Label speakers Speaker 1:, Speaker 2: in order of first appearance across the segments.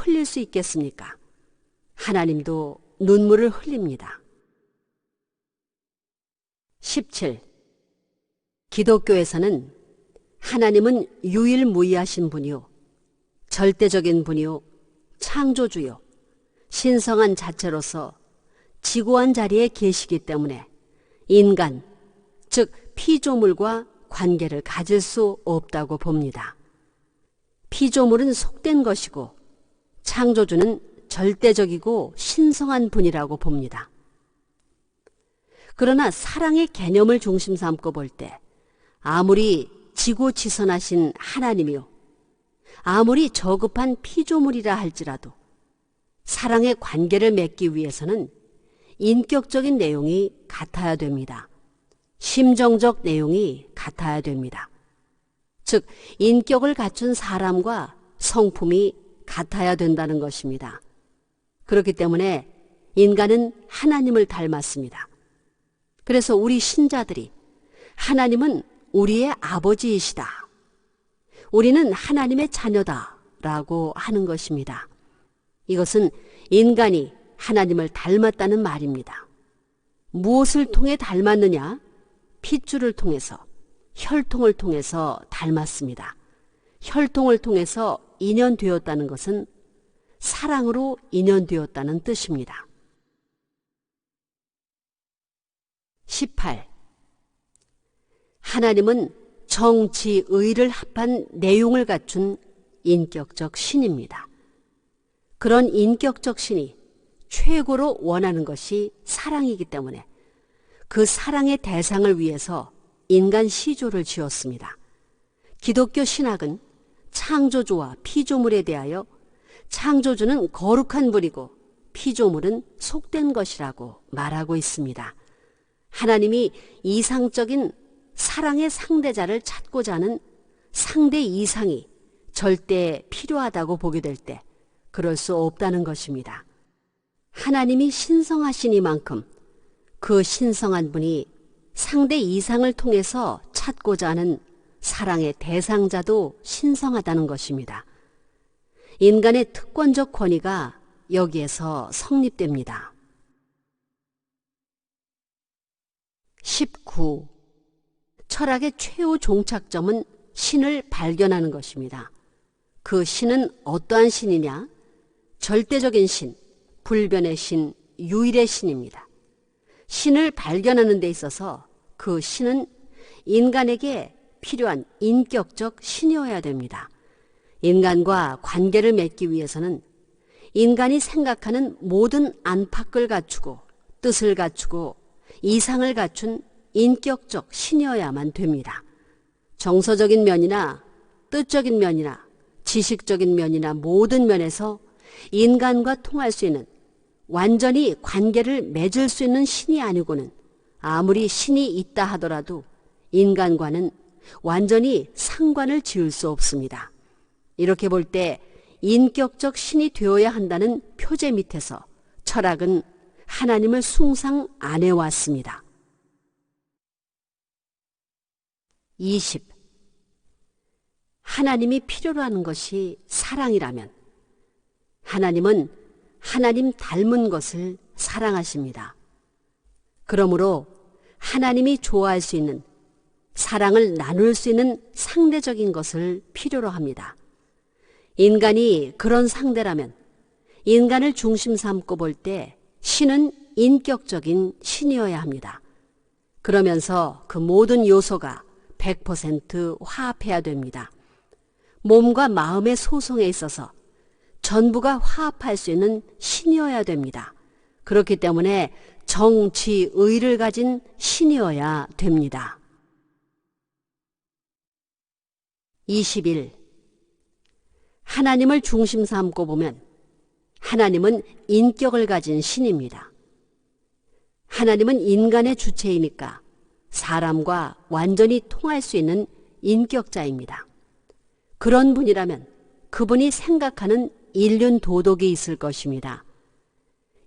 Speaker 1: 흘릴 수 있겠습니까? 하나님도 눈물을 흘립니다. 17. 기독교에서는 하나님은 유일무이하신 분이요, 절대적인 분이요, 창조주요, 신성한 자체로서 지고한 자리에 계시기 때문에 인간, 즉 피조물과 관계를 가질 수 없다고 봅니다. 피조물은 속된 것이고 창조주는 절대적이고 신성한 분이라고 봅니다. 그러나 사랑의 개념을 중심 삼고 볼 때 아무리 지고지선하신 하나님이요, 아무리 저급한 피조물이라 할지라도 사랑의 관계를 맺기 위해서는 인격적인 내용이 같아야 됩니다. 심정적 내용이 같아야 됩니다. 즉 인격을 갖춘 사람과 성품이 같아야 된다는 것입니다. 그렇기 때문에 인간은 하나님을 닮았습니다. 그래서 우리 신자들이 하나님은 우리의 아버지이시다, 우리는 하나님의 자녀다 라고 하는 것입니다. 이것은 인간이 하나님을 닮았다는 말입니다. 무엇을 통해 닮았느냐? 핏줄을 통해서, 혈통을 통해서 닮았습니다. 혈통을 통해서 인연되었다는 것은 사랑으로 인연되었다는 뜻입니다. 18. 하나님은 정치, 의를 합한 내용을 갖춘 인격적 신입니다. 그런 인격적 신이 최고로 원하는 것이 사랑이기 때문에 그 사랑의 대상을 위해서 인간 시조를 지었습니다. 기독교 신학은 창조주와 피조물에 대하여 창조주는 거룩한 분이고 피조물은 속된 것이라고 말하고 있습니다. 하나님이 이상적인 사랑의 상대자를 찾고자 하는 상대 이상이 절대 필요하다고 보게 될 때 그럴 수 없다는 것입니다. 하나님이 신성하시니만큼 그 신성한 분이 상대 이상을 통해서 찾고자 하는 사랑의 대상자도 신성하다는 것입니다. 인간의 특권적 권위가 여기에서 성립됩니다. 19. 철학의 최후 종착점은 신을 발견하는 것입니다. 그 신은 어떠한 신이냐? 절대적인 신, 불변의 신, 유일의 신입니다. 신을 발견하는 데 있어서 그 신은 인간에게 필요한 인격적 신이어야 됩니다. 인간과 관계를 맺기 위해서는 인간이 생각하는 모든 안팎을 갖추고 뜻을 갖추고 이상을 갖춘 인격적 신이어야만 됩니다. 정서적인 면이나 뜻적인 면이나 지식적인 면이나 모든 면에서 인간과 통할 수 있는, 완전히 관계를 맺을 수 있는 신이 아니고는 아무리 신이 있다 하더라도 인간과는 완전히 상관을 지을 수 없습니다. 이렇게 볼 때 인격적 신이 되어야 한다는 표제 밑에서 철학은 하나님을 숭상 안 해왔습니다. 20. 하나님이 필요로 하는 것이 사랑이라면 하나님은 하나님 닮은 것을 사랑하십니다. 그러므로 하나님이 좋아할 수 있는, 사랑을 나눌 수 있는 상대적인 것을 필요로 합니다. 인간이 그런 상대라면 인간을 중심 삼고 볼 때 신은 인격적인 신이어야 합니다. 그러면서 그 모든 요소가 100% 화합해야 됩니다. 몸과 마음의 소송에 있어서 전부가 화합할 수 있는 신이어야 됩니다. 그렇기 때문에 정치, 의를 가진 신이어야 됩니다. 21. 하나님을 중심 삼고 보면 하나님은 인격을 가진 신입니다. 하나님은 인간의 주체이니까 사람과 완전히 통할 수 있는 인격자입니다. 그런 분이라면 그분이 생각하는 인륜 도덕이 있을 것입니다.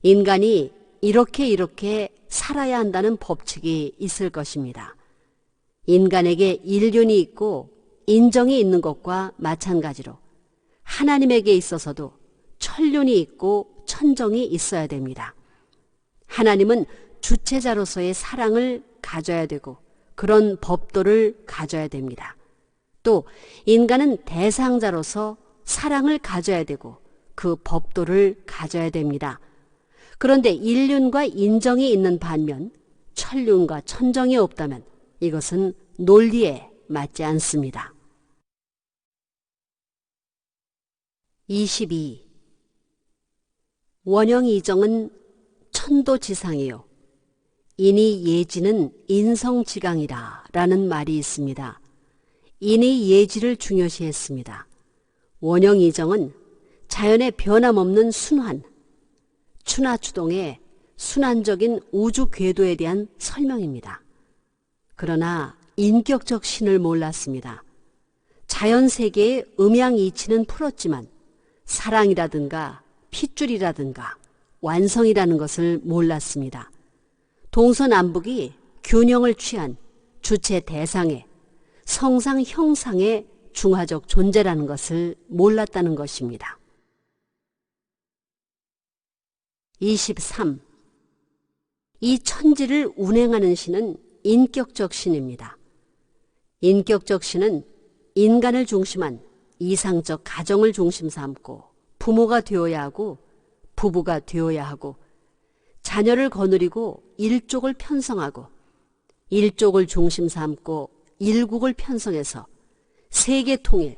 Speaker 1: 인간이 이렇게 살아야 한다는 법칙이 있을 것입니다. 인간에게 인륜이 있고 인정이 있는 것과 마찬가지로 하나님에게 있어서도 천륜이 있고 천정이 있어야 됩니다. 하나님은 주체자로서의 사랑을 가져야 되고 그런 법도를 가져야 됩니다. 또 인간은 대상자로서 사랑을 가져야 되고 그 법도를 가져야 됩니다. 그런데 인륜과 인정이 있는 반면 천륜과 천정이 없다면 이것은 논리에 맞지 않습니다. 22. 원형이정은 천도지상이요 인이 예지는 인성지강이라 라는 말이 있습니다. 인이 예지를 중요시했습니다. 원형이정은 자연의 변함없는 순환, 추나추동의 순환적인 우주 궤도에 대한 설명입니다. 그러나 인격적 신을 몰랐습니다. 자연 세계의 음양이치는 풀었지만 사랑이라든가 핏줄이라든가 완성이라는 것을 몰랐습니다. 동서남북이 균형을 취한 주체 대상의 성상 형상의 중화적 존재라는 것을 몰랐다는 것입니다. 23. 이 천지를 운행하는 신은 인격적 신입니다. 인격적 신은 인간을 중심한 이상적 가정을 중심 삼고 부모가 되어야 하고 부부가 되어야 하고 자녀를 거느리고 일족을 편성하고 일족을 중심 삼고 일국을 편성해서 세계 통일,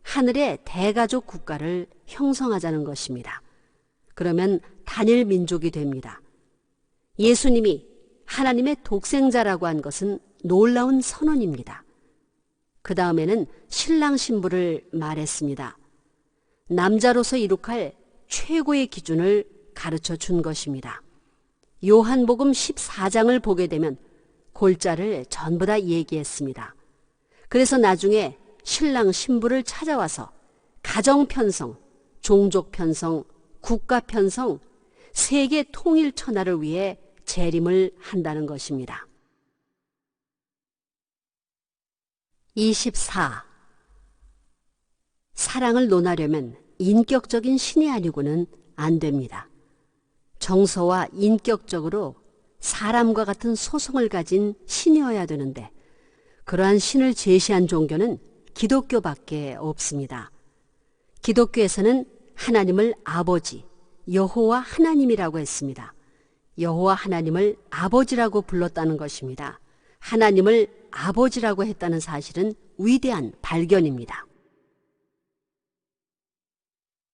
Speaker 1: 하늘의 대가족 국가를 형성하자는 것입니다. 그러면 단일 민족이 됩니다. 예수님이 하나님의 독생자라고 한 것은 놀라운 선언입니다. 그 다음에는 신랑 신부를 말했습니다. 남자로서 이룩할 최고의 기준을 가르쳐 준 것입니다. 요한복음 14장을 보게 되면 골자를 전부 다 얘기했습니다. 그래서 나중에 신랑 신부를 찾아와서 가정 편성, 종족 편성, 국가 편성, 세계 통일 천하를 위해 재림을 한다는 것입니다. 24. 사랑을 논하려면 인격적인 신이 아니고는 안 됩니다. 정서와 인격적으로 사람과 같은 소성을 가진 신이어야 되는데 그러한 신을 제시한 종교는 기독교밖에 없습니다. 기독교에서는 하나님을 아버지, 여호와 하나님이라고 했습니다. 여호와 하나님을 아버지라고 불렀다는 것입니다. 하나님을 아버지라고 했다는 사실은 위대한 발견입니다.